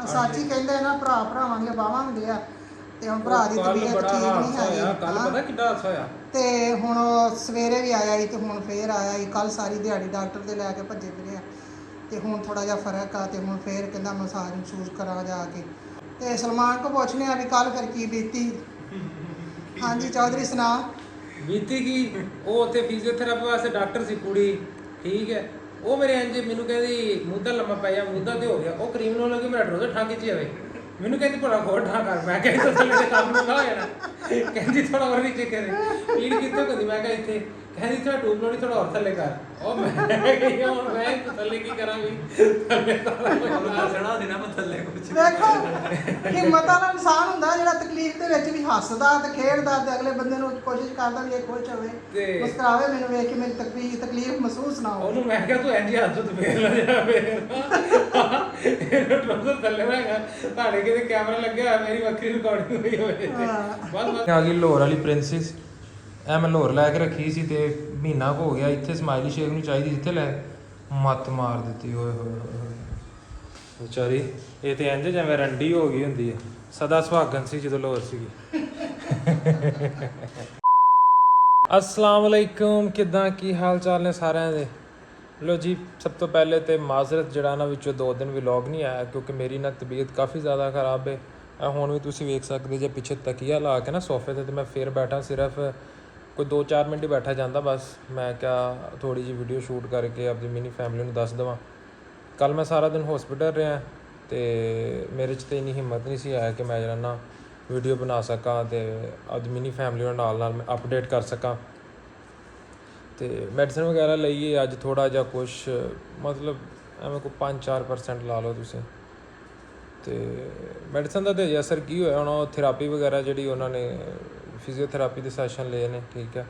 ਸੱਚ ਹੀ ਕਹਿੰਦੇ ਨਾ, ਭਰਾ ਭਰਾਵਾਂ ਦੀਆਂ ਬਾਹਾਂ ਹੁੰਦੇ ਆ। ਤੇ ਹੁਣ ਭਰਾ ਦੀ ਤਬੀਅਤ ਠੀਕ ਨਹੀਂ ਹੈਗੀ। ਕੱਲ ਪਤਾ ਕਿੱਡਾ ਹਾਦਸਾ ਹੋਇਆ। ਤੇ ਹੁਣ ਉਹ ਸਵੇਰੇ ਵੀ ਆਇਆ ਸੀ ਤੇ ਹੁਣ ਫੇਰ ਆਇਆ ਸੀ। ਕੱਲ ਸਾਰੀ ਦਿਹਾੜੀ ਡਾਕਟਰ ਦੇ ਲੈ ਕੇ ਭੱਜੇ ਫਿਰੇ ਆ। ਤੇ ਹੁਣ ਥੋੜਾ ਜਿਹਾ ਫਰਕ ਆ ਤੇ ਹੁਣ ਫੇਰ ਕਹਿੰਦਾ ਮਸਾਜ ਮਸੂਜ ਕਰਾਂ ਜਾ ਕੇ। ਤੇ ਸਲਮਾਨ ਕੋ ਪੁੱਛਨੇ ਆ ਵੀ ਕੱਲ ਫਿਰ ਕੀ ਬੀਤੀ। ਹਾਂਜੀ ਚੌਧਰੀ ਸੁਣਾ। ਬੀਤੀ ਕੀ, ਉਹ ਉੱਥੇ ਫਿਜ਼ੀਓਥੈਰੇਪੀ ਵਾਸਤੇ ਡਾਕਟਰ ਸੀ ਕੁੜੀ, ਠੀਕ ਹੈ। ਉਹ ਮੇਰੇ ਇੰਜ ਮੈਨੂੰ ਕਹਿੰਦੀ ਮੁੱਦਾ ਲੰਮਾ ਪੈ ਜਾ, ਮੁੱਦਾ ਤੇ ਹੋ ਗਿਆ। ਉਹ ਕ੍ਰਿਮੀਨੋਲੋਜੀ ਮੇਰਾ ਡਰੋਜ਼ਰ ਠਾਂ ਖਿੱਚੀ ਜਾਵੇ। ਮੈਨੂੰ ਕਹਿੰਦੀ ਭਲਾ ਹੋਰ ਠਾਂ ਕਰ। ਮੈਂ ਕਿਹਾ ਥੱਲੇ ਦੇ ਕੰਮ ਨੂੰ ਨਾ ਹੋ ਜਾਣਾ। ਕਹਿੰਦੀ ਥੋੜਾ ਹੋਰ ਨੀਚੇ ਕਰੇ। ਪੀੜ ਕਿੱਥੋਂ ਕਹਿੰਦੀ, ਮੈਂ ਕਿਹਾ ਇੱਥੇ। ਕਹਿੰਦੀ ਥੋੜਾ ਟੂਬ ਲੋੜੀ ਥੋੜਾ ਹੋਰ ਥੱਲੇ ਕਰ। ਉਹ ਮੈਂ ਕਹੀ ਹੁਣ ਮੈਂ ਥੱਲੇ ਕੀ ਕਰਾਂਗੀ, ਥੱਲੇ ਸੜਾ ਦੇਣਾ ਮੈਂ ਥੱਲੇ ਕੁਝ। ਵੇਖੋ ਹਿੰਮਤ ਵਾਲਾ ਇਨਸਾਨ ਹੁੰਦਾ ਜਿਹੜਾ ਤਕਲੀਫ ਦੇ ਵਿੱਚ ਵੀ ਹੱਸਦਾ ਤੇ ਖੇਡਦਾ ਤੇ ਅਗਲੇ ਬੰਦੇ ਨੂੰ ਕੋਸ਼ਿਸ਼ ਕਰਦਾ ਵੀ ਇਹ ਖੁਸ਼ ਹੋਵੇ, ਮੁਸਕਰਾਵੇ। ਮੈਨੂੰ ਵੇਖ ਕੇ ਮੇਰੀ ਤਕਲੀਫ ਮਹਿਸੂਸ ਨਾ ਹੋਵੇ। ਉਹਨੂੰ ਮੈਂ ਕਿਹਾ ਤੂੰ ਇੰਜ ਹੱਥ ਤੋਂ ਫੇਰ ਲੈ ਜਾ ਫੇਰ ਟਰੋਜ਼ਰ ਥੱਲੇ ਮੈਂ ਕਿਹਾ ਤੁਹਾਡੇ ਕਿਤੇ ਕੈਮਰਾ ਲੱਗਿਆ ਹੋਇਆ, ਮੇਰੀ ਵੱਖਰੀ ਰਿਕਾਰਡਿੰਗ ਹੋਈ ਹੋਵੇ। ਬਸ ਆ ਗਈ ਲਾਹੌਰ ਵਾਲੀ ਪ੍ਰਿੰਸੈਸ। ਐ ਮੈਂ ਲਾਹੌਰ ਲੈ ਕੇ ਰੱਖੀ ਸੀ ਤੇ ਮਹੀਨਾ ਕੁ ਹੋ ਗਿਆ। ਇੱਥੇ ਸਮਾਈਲੀ ਸ਼ੇਖ ਨੂੰ ਚਾਹੀਦੀ, ਜਿੱਥੇ ਲੈ ਮੱਤ ਮਾਰ ਦਿੱਤੀ। ਓਏ ਹੋਏ ਵਿਚਾਰੀ, ਇਹ ਤੇ ਇੰਜ ਜਿਵੇਂ ਰੰਡੀ ਹੋ ਗਈ ਹੁੰਦੀ ਹੈ। ਸਦਾ ਸੁਹਾਗਣ ਸੀ ਜਦੋਂ ਲਾਹੌਰ ਸੀਗੀ। अस्सलाम वालेकुम, किदां की हाल चाल ने सारिਆਂ ਦੇ। ਲੋ ਜੀ, ਸਭ ਤੋਂ ਪਹਿਲੇ ਤੇ ਮਾਜ਼ਰਤ ਜਿਹੜਾ ਨਾ ਵਿੱਚੋਂ 2 ਦਿਨ ਵਲੌਗ ਨਹੀਂ ਆਇਆ ਕਿਉਂਕਿ ਮੇਰੀ ਨਾ ਤਬੀਅਤ ਕਾਫੀ ਜ਼ਿਆਦਾ ਖਰਾਬ ਹੈ। ਹੁਣ ਵੀ ਤੁਸੀਂ ਵੇਖ ਸਕਦੇ ਜੇ ਪਿੱਛੇ ਤਕੀਆ ਲਾ ਕੇ ਨਾ ਸੋਫੇ ਤੇ ਮੈਂ ਫੇਰ ਬੈਠਾ, ਸਿਰਫ ਕੋਈ 2-4 ਮਿੰਟ ਹੀ ਬੈਠਾ ਜਾਂਦਾ ਬਸ। ਮੈਂ ਕਿਹਾ ਥੋੜੀ ਜਿਹੀ ਵੀਡੀਓ ਸ਼ੂਟ ਕਰਕੇ ਆਪਣੀ ਮਿਨੀ ਫੈਮਿਲੀ ਨੂੰ ਦੱਸ ਦੇਵਾਂ। ਕੱਲ ਮੈਂ ਸਾਰਾ ਦਿਨ ਹਸਪੀਟਲ ਰਿਹਾ ਤੇ ਮੇਰੇ 'ਚ ਤਾਂ ਇੰਨੀ ਹਿੰਮਤ ਨਹੀਂ ਸੀ ਆਇਆ ਕਿ ਮੈਂ ਜਿਹੜਾ ਨਾ ਵੀਡੀਓ ਬਣਾ ਸਕਾਂ ਤੇ ਅੱਜ ਮਿਨੀ ਫੈਮਿਲੀ ਨੂੰ ਨਾਲ ਮੈਂ ਅਪਡੇਟ ਕਰ ਸਕਾਂ। ਤੇ ਮੈਡੀਸਨ ਵਗੈਰਾ ਲਈਏ ਅੱਜ ਥੋੜ੍ਹਾ ਜਿਹਾ ਕੁਛ, ਮਤਲਬ ਐਵੇਂ ਕੋਈ 5-4% ਲਾ ਲਓ ਤੁਸੀਂ। ਤੇ ਮੈਡੀਸਨ ਦਾ ਤਾਂ ਅਸਰ ਕੀ ਹੋਇਆ ਹੁਣ, ਉਹ ਥੈਰੇਪੀ ਵਗੈਰਾ ਜਿਹੜੀ ਉਹਨਾਂ ਨੇ ਫਿਜ਼ੀਓਥੈਰੇਪੀ ਦੇ ਸੈਸ਼ਨ ਲਏ ਨੇ, ਠੀਕ ਹੈ,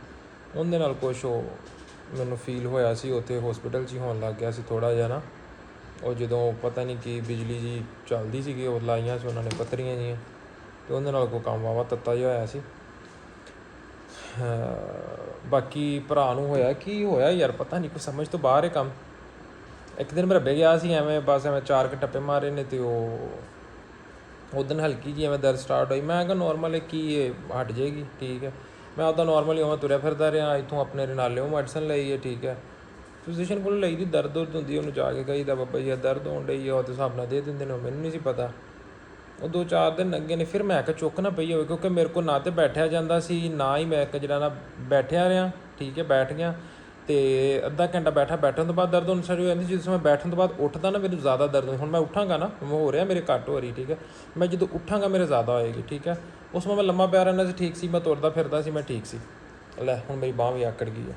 ਉਹਦੇ ਨਾਲ ਕੁਛ ਉਹ ਮੈਨੂੰ ਫੀਲ ਹੋਇਆ ਸੀ ਉੱਥੇ ਹਸਪੀਟਲ 'ਚ ਹੀ ਹੋਣ ਲੱਗ ਗਿਆ ਸੀ ਥੋੜ੍ਹਾ ਜਿਹਾ ਨਾ। ਉਹ ਜਦੋਂ ਪਤਾ ਨਹੀਂ ਕੀ ਬਿਜਲੀ ਜੀ ਚੱਲਦੀ ਸੀਗੀ, ਉਹ ਲਾਈਆਂ ਸੀ ਉਹਨਾਂ ਨੇ ਪੱਤਰੀਆਂ ਜਿਹੀਆਂ, ਅਤੇ ਉਹਦੇ ਨਾਲ ਕੋਈ ਕੰਮ ਵਾਵਾ ਤੱਤਾ ਜਿਹਾ ਹੋਇਆ ਸੀ। ਬਾਕੀ ਭਰਾ ਨੂੰ ਹੋਇਆ ਕੀ ਹੋਇਆ ਯਾਰ, ਪਤਾ ਨਹੀਂ, ਕੋਈ ਸਮਝ ਤੋਂ ਬਾਹਰ ਹੈ ਕੰਮ। ਇੱਕ ਦਿਨ ਮੇਰਾ ਬਹਿ ਗਿਆ ਸੀ ਐਵੇਂ, ਬਸ ਐਵੇਂ 4 ਕੁ ਟੱਪੇ ਮਾਰੇ ਨੇ ਅਤੇ ਉਹ ਦਿਨ ਹਲਕੀ ਜਿਹੀ ਐਵੇਂ ਦਰਦ ਸਟਾਰਟ ਹੋਈ। ਮੈਂ ਕਿਹਾ ਨੋਰਮਲ ਕੀ ਇਹ ਹਟ ਜਾਏਗੀ, ਠੀਕ ਹੈ। ਮੈਂ ਉੱਦਾਂ ਨੋਰਮਲੀ ਉਵੇਂ ਤੁਰਿਆ ਫਿਰਦਾ ਰਿਹਾ। ਇੱਥੋਂ ਆਪਣੇ ਨਾਲਿਓ ਮੈਡੀਸਨ ਲਈ ਹੈ, ਠੀਕ ਹੈ, ਫਿਜ਼ੀਸ਼ੀਅਨ ਕੋਲ ਲਈ ਦੀ। ਦਰਦ ਹੁੰਦੀ ਉਹਨੂੰ ਜਾ ਕੇ ਕਹੀਦਾ ਬਾਬਾ ਜੀ ਦਰਦ ਹੋਣ ਡਈ ਆ, ਉਹਦੇ ਹਿਸਾਬ ਨਾਲ ਦੇ ਦਿੰਦੇ ਨੇ। ਮੈਨੂੰ ਨਹੀਂ ਸੀ ਪਤਾ। ਉਹ 2-4 ਦਿਨ ਲੱਗੇ ਨੇ। ਫਿਰ ਮੈਂ ਕਿਹਾ ਚੁੱਕ ਨਾ ਪਈ ਹੋਵੇ ਕਿਉਂਕਿ ਮੇਰੇ ਕੋਲ ਨਾ ਤਾਂ ਬੈਠਿਆ ਜਾਂਦਾ ਸੀ, ਨਾ ਹੀ ਮੈਂ ਇੱਕ ਜਿਹੜਾ ਨਾ ਬੈਠਿਆ ਰਿਹਾ, ਠੀਕ ਹੈ। ਬੈਠ ਗਿਆ ਅਤੇ ਅੱਧਾ ਘੰਟਾ ਬੈਠਣ ਤੋਂ ਬਾਅਦ ਦਰਦ ਹੋਣੀ ਸ਼ੁਰੂ ਹੋ ਜਾਂਦੀ। ਜਦੋਂ ਮੈਂ ਬੈਠਣ ਤੋਂ ਬਾਅਦ ਉੱਠਦਾ ਨਾ ਮੈਨੂੰ ਜ਼ਿਆਦਾ ਦਰਦ ਹੋਈ। ਹੁਣ ਮੈਂ ਉੱਠਾਂਗਾ ਨਾ, ਹੋ ਰਿਹਾ ਮੇਰੇ ਘੱਟ ਹੋ ਰਹੀ, ਠੀਕ ਹੈ। ਮੈਂ ਜਦੋਂ ਉੱਠਾਂਗਾ ਮੇਰੇ ਜ਼ਿਆਦਾ ਹੋਏਗੀ, ਠੀਕ ਹੈ। ਉਸ ਮੈਂ ਲੰਮਾ ਪਿਆ ਰਹਿੰਦਾ ਸੀ, ਠੀਕ ਸੀ। ਮੈਂ ਤੁਰਦਾ ਫਿਰਦਾ ਸੀ, ਮੈਂ ਠੀਕ ਸੀ। ਲੈ ਹੁਣ ਮੇਰੀ ਬਾਂਹ ਵੀ ਆਕੜ ਗਈ ਹੈ।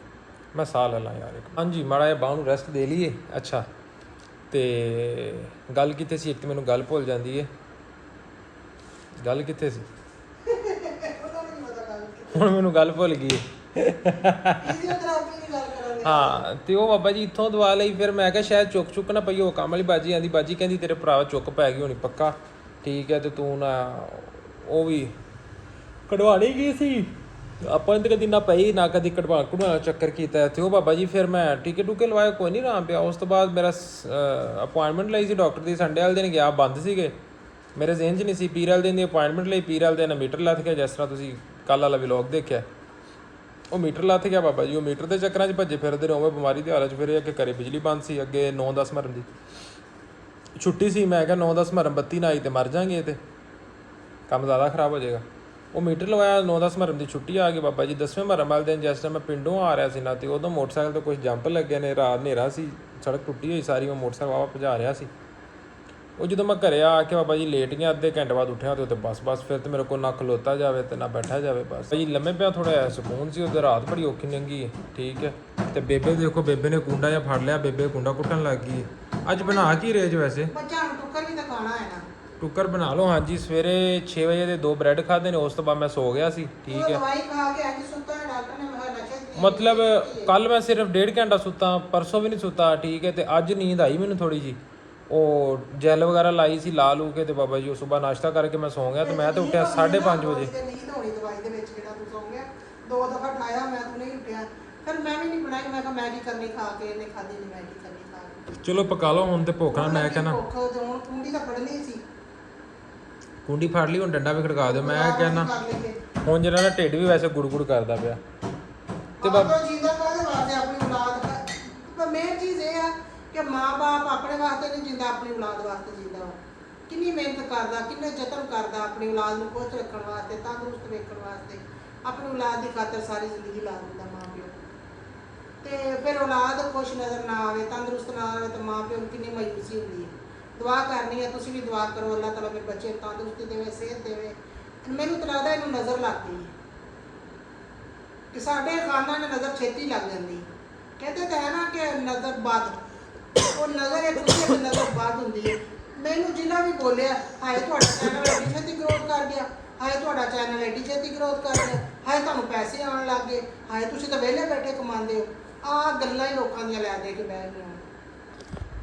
ਮੈਂ ਸਾਹ ਲੈ ਲਾਂ ਯਾਰ ਇੱਕ। ਹਾਂਜੀ, ਮਾੜਾ ਜਿਹਾ ਬਾਂਹ ਨੂੰ ਰੈਸਟ ਦੇ ਲਈਏ। ਅੱਛਾ, ਅਤੇ ਗੱਲ ਕਿੱਥੇ ਸੀ? ਇੱਕ ਤਾਂ ਮੈਨੂੰ ਗੱਲ ਭੁੱਲ ਜਾਂਦੀ ਹੈ। ਗੱਲ ਕਿੱਥੇ ਸੀ? ਹੁਣ ਮੈਨੂੰ ਗੱਲ ਭੁੱਲ ਗਈ ਹਾਂ। ਤੇ ਉਹ ਬਾਬਾ ਜੀ ਇੱਥੋਂ ਦਵਾ ਲਈ। ਫਿਰ ਮੈਂ ਕਿਹਾ ਸ਼ਾਇਦ ਚੁੱਕ ਨਾ ਪਈ। ਉਹ ਕੰਮ ਵਾਲੀ ਬਾਜੀ ਆਂਦੀ, ਬਾਜੀ ਕਹਿੰਦੀ ਤੇਰੇ ਭਰਾ ਚੁੱਕ ਪੈ ਗਈ ਹੋਣੀ ਪੱਕਾ, ਠੀਕ ਹੈ। ਤੇ ਤੂੰ ਨਾ ਉਹ ਵੀ ਕਢਵਾਣੀ ਗਈ ਸੀ। ਆਪਾਂ ਨੇ ਤਾਂ ਕਦੀ ਨਾ ਪਈ ਨਾ ਕਦੀ ਕਢਵਾਉਣਾ ਚੱਕਰ ਕੀਤਾ। ਅਤੇ ਉਹ ਬਾਬਾ ਜੀ ਫਿਰ ਮੈਂ ਟੀਕੇ ਟੂਕੇ ਲਵਾਏ, ਕੋਈ ਨਹੀਂ ਆਰਾਮ ਪਿਆ। ਉਸ ਤੋਂ ਬਾਅਦ ਮੇਰਾ ਅਪੁਆਇੰਟਮੈਂਟ ਲਈ ਸੀ ਡਾਕਟਰ ਦੀ। ਸੰਡੇ ਵਾਲੇ ਦਿਨ ਗਿਆ, ਬੰਦ ਸੀਗੇ। ਮੇਰੇ ਜ਼ਿਹਨ 'ਚ ਨਹੀਂ ਸੀ। ਪੀਰ ਵਾਲੇ ਦਿਨ ਦੀ ਅਪੁਆਇੰਟਮੈਂਟ ਲਈ, ਪੀਰ ਵਾਲੇ ਦਿਨ ਮੀਟਰ ਲੱਥ ਗਿਆ। ਜਿਸ ਤਰ੍ਹਾਂ ਤੁਸੀਂ ਕੱਲ੍ਹ ਵਾਲਾ ਵਲੌਗ ਦੇਖਿਆ, ਉਹ ਮੀਟਰ ਲੱਥ ਗਿਆ ਬਾਬਾ ਜੀ। ਉਹ ਮੀਟਰ ਦੇ ਚੱਕਰਾਂ 'ਚ ਭੱਜੇ ਫਿਰਦੇ ਰਹੇ। ਉਵੇਂ ਬਿਮਾਰੀ ਦੀ ਹਾਲਤ 'ਚ ਫਿਰ ਅੱਗੇ ਘਰੇ ਬਿਜਲੀ ਬੰਦ ਸੀ। ਅੱਗੇ 9-10 ਮੁਹੱਰਮ ਦੀ ਛੁੱਟੀ ਸੀ। ਮੈਂ ਕਿਹਾ 9-10 ਮੁਹੱਰਮ ਬੱਤੀ ਨਾ ਆਈ ਤਾਂ ਮਰ ਜਾਂਗੇ, ਅਤੇ ਕੰਮ ਜ਼ਿਆਦਾ ਖ਼ਰਾਬ ਹੋ ਜਾਏਗਾ। ਉਹ ਮੀਟਰ ਲਵਾਇਆ, 9-10 ਮੁਹੱਰਮ ਦੀ ਛੁੱਟੀ ਆ ਗਈ ਬਾਬਾ ਜੀ। 10ਵੇਂ ਮੁਹੱਰਮ ਵਾਲੇ ਦਿਨ ਜਿਸ ਟਾਈਮ ਮੈਂ ਪਿੰਡੋਂ ਆ ਰਿਹਾ ਸੀ ਨਾ, ਅਤੇ ਉਦੋਂ ਮੋਟਰਸਾਈਕਲ ਤੋਂ ਕੁਛ ਜੰਪ ਲੱਗੇ ਨੇ। ਰਾਤ ਹਨੇਰਾ ਸੀ, ਸੜਕ ਟੁੱਟੀ ਹੋਈ ਸਾਰੀ। ਮੈਂ ਮੋਟਰਸਾਈਕਲ ਵਾਵਾ ਭਜਾ ਰਿਹਾ ਸੀ। ਉਹ ਜਦੋਂ ਮੈਂ ਘਰੇ ਆ ਕੇ ਬਾਬਾ ਜੀ ਲੇਟ ਗਿਆ, ਅੱਧੇ ਘੰਟੇ ਬਾਅਦ ਉੱਠਿਆ ਤੇ ਬਸ ਫਿਰ ਤਾਂ ਮੇਰੇ ਕੋਲ ਨਾ ਖਲੋਤਾ ਜਾਵੇ ਅਤੇ ਨਾ ਬੈਠਾ ਜਾਵੇ। ਬਸ ਜੀ ਲੰਮੇ ਪਿਆ, ਥੋੜ੍ਹਾ ਜਿਹਾ ਸਕੂਨ ਸੀ। ਉਹਦੇ ਰਾਤ ਬੜੀ ਔਖੀ ਲੰਘੀ ਹੈ, ਠੀਕ ਹੈ। ਅਤੇ ਬੇਬੇ ਦੇਖੋ, ਬੇਬੇ ਨੇ ਕੁੰਡਾ ਜਿਹਾ ਫੜ ਲਿਆ। ਬੇਬੇ ਕੁੰਡਾ ਕੁੱਟਣ ਲੱਗ ਗਈ ਹੈ। ਅੱਜ ਬਣਾ ਕੀ ਰਹੇ ਜੋ ਵੈਸੇ? ਟੁੱਕਰ ਵੀ ਤਾਂ ਖਾਣਾ ਹੈ ਨਾ। ਟੁੱਕਰ ਬਣਾ ਲਓ। ਹਾਂਜੀ, ਸਵੇਰੇ 6 ਵਜੇ ਦੇ 2 ਬ੍ਰੈਡ ਖਾਧੇ ਨੇ। ਉਸ ਤੋਂ ਬਾਅਦ ਮੈਂ ਸੋ ਗਿਆ ਸੀ, ਠੀਕ ਹੈ। ਦਵਾਈ ਖਾ ਕੇ ਅੱਜ ਸੁੱਤਾ ਹੈ, ਡਾਕਟਰ ਨੇ ਮੈਂ ਨਸ਼ੇ ਮਤਲਬ ਕੱਲ੍ਹ ਮੈਂ ਸਿਰਫ 1.5 ਘੰਟਾ ਸੁੱਤਾ, ਪਰਸੋਂ ਵੀ ਨਹੀਂ ਸੁੱਤਾ, ਠੀਕ ਹੈ। ਅਤੇ ਅੱਜ ਨੀਂਦ ਆਈ ਮੈਨੂੰ ਥੋੜ੍ਹੀ ਜਿਹੀ। ਉਹ ਜੈਲ ਵਗੈਰਾ ਲਾਈ ਸੀ, ਲਾ ਲੂ ਕੇ, ਅਤੇ ਬਾਬਾ ਜੀ ਉਹ ਸੁਬਾਹ ਨਾਸ਼ਤਾ ਕਰਕੇ ਮੈਂ ਸੌਂ ਗਿਆ। ਅਤੇ ਮੈਂ ਤਾਂ ਉੱਠਿਆ 5:30 ਵਜੇ। ਨੀਂਦ ਹੋਣੀ ਦਵਾਈ ਦੇ ਵਿੱਚ ਜਿਹੜਾ ਤੂੰ ਸੌਂ ਗਿਆ। 2 ਦਫਾ ਉਠਾਇਆ ਮੈਂ, ਤੂੰ ਨਹੀਂ ਉੱਠਿਆ। ਫਿਰ ਮੈਂ ਵੀ ਨਹੀਂ ਬਣਾਈ। ਮੈਂ ਕਿਹਾ ਮੈਗੀ ਕਰਨੀ ਖਾ ਕੇ, ਖਾਧੀ ਨਹੀਂ ਮੈਗੀ ਕਰਨੀ ਖਾ ਕੇ। ਚਲੋ ਪਕਾ ਲਓ ਹੁਣ, ਤੇ ਭੁੱਖ ਨਾਲ ਮੈਂ ਕਹਿੰਦਾ ਭੁੱਖ ਹੁਣ ਕੁੰਡੀ ਤਾਂ ਫੜਨੀ ਸੀ। ਕੁੰਡੀ ਫੜ ਲਈ, ਹੁਣ ਡੰਡਾ ਵੀ ਖੜਕਾ ਦਿਓ। ਮੈਂ ਕਹਿੰਦਾ ਕਰ ਲਈਏ। ਹੁਣ ਜਿਹੜਾ ਨਾ ਢਿੱਡ ਵੀ ਵੈਸੇ ਗੁੜ ਕਰਦਾ ਪਿਆ ਤੇ ਬਾਬਾ ਜਿੰਦਾ ਕਾਹਦੇ ਵਾਸਤੇ ਆਪਣੀ ਔਲਾਦ ਦਾ, ਪਰ ਮੇਨ ਚੀਜ਼ ਇਹ ਆ ਕਿ ਮਾਂ-ਬਾਪ ਆਪਣੇ ਵਾਸਤੇ ਨਹੀਂ ਜਿੰਦਾ, ਆਪਣੀ ਔਲਾਦ ਵਾਸਤੇ ਜਿੰਦਾ ਵਾ। ਕਿੰਨੀ ਮਿਹਨਤ ਕਰਦਾ, ਕਿੰਨੇ ਯਤਨ ਕਰਦਾ ਆਪਣੀ ਔਲਾਦ ਨੂੰ ਖੁਸ਼ ਰੱਖਣ ਵਾਸਤੇ, ਤੰਦਰੁਸਤ ਵੇਖਣ ਵਾਸਤੇ, ਆਪਣੀ ਔਲਾਦ ਦੀ ਖਾਤਰ ਸਾਰੀ ਜ਼ਿੰਦਗੀ ਲਾ ਦਿੰਦਾ ਮਾਂ ਪਿਓ। ਤੇ ਫਿਰ ਔਲਾਦ ਖੁਸ਼ ਨਜ਼ਰ ਨਾ ਆਵੇ, ਤੰਦਰੁਸਤ ਨਾ ਆਵੇ ਤਾਂ ਮਾਂ ਪਿਓ ਨੂੰ ਕਿੰਨੀ ਮਾਯੂਸੀ ਹੁੰਦੀ ਹੈ। ਦੁਆ ਕਰਨੀ ਹੈ, ਤੁਸੀਂ ਵੀ ਦੁਆ ਕਰੋ ਅੱਲਾਹ ਤਾਲਾ ਮੇਰੇ ਬੱਚੇ ਨੂੰ ਤੰਦਰੁਸਤੀ ਦੇਵੇ, ਸਿਹਤ ਦੇਵੇ। ਮੈਨੂੰ ਤਾਂ ਲੱਗਦਾ ਇਹਨੂੰ ਨਜ਼ਰ ਲੱਗ ਗਈ ਹੈ ਕਿ ਸਾਡੇ ਖਾਨਦਾਨ ਨੂੰ ਨਜ਼ਰ ਛੇਤੀ ਲੱਗ ਜਾਂਦੀ। ਕਹਿੰਦੇ ਤਾਂ ਹੈ ਨਾ ਕਿ ਨਜ਼ਰ ਬਦ, ਉਹ ਨਜ਼ਰ ਇੱਕ ਨਜ਼ਰ ਬਦ ਹੁੰਦੀ ਹੈ। ਮੈਨੂੰ ਜਿੰਨਾ ਵੀ ਬੋਲਿਆ, ਹਾਏ ਤੁਹਾਡਾ ਚੈਨਲ ਐਡੀ ਛੇਤੀ ਗਰੋਥ ਕਰ ਗਿਆ, ਹਾਏ ਤੁਹਾਡਾ ਚੈਨਲ ਐਡੀ ਛੇਤੀ ਗਰੋਥ ਕਰ ਗਿਆ, ਹਾਏ ਤੁਹਾਨੂੰ ਪੈਸੇ ਆਉਣ ਲੱਗ ਗਏ, ਹਾਏ ਤੁਸੀਂ ਤਾਂ ਵਿਹਲੇ ਬੈਠੇ ਕਮਾਉਂਦੇ ਹੋ। ਆਹ ਗੱਲਾਂ ਹੀ ਲੋਕਾਂ ਦੀਆਂ ਲੈ ਦੇ ਕੇ ਬਹਿ ਗਈਆਂ।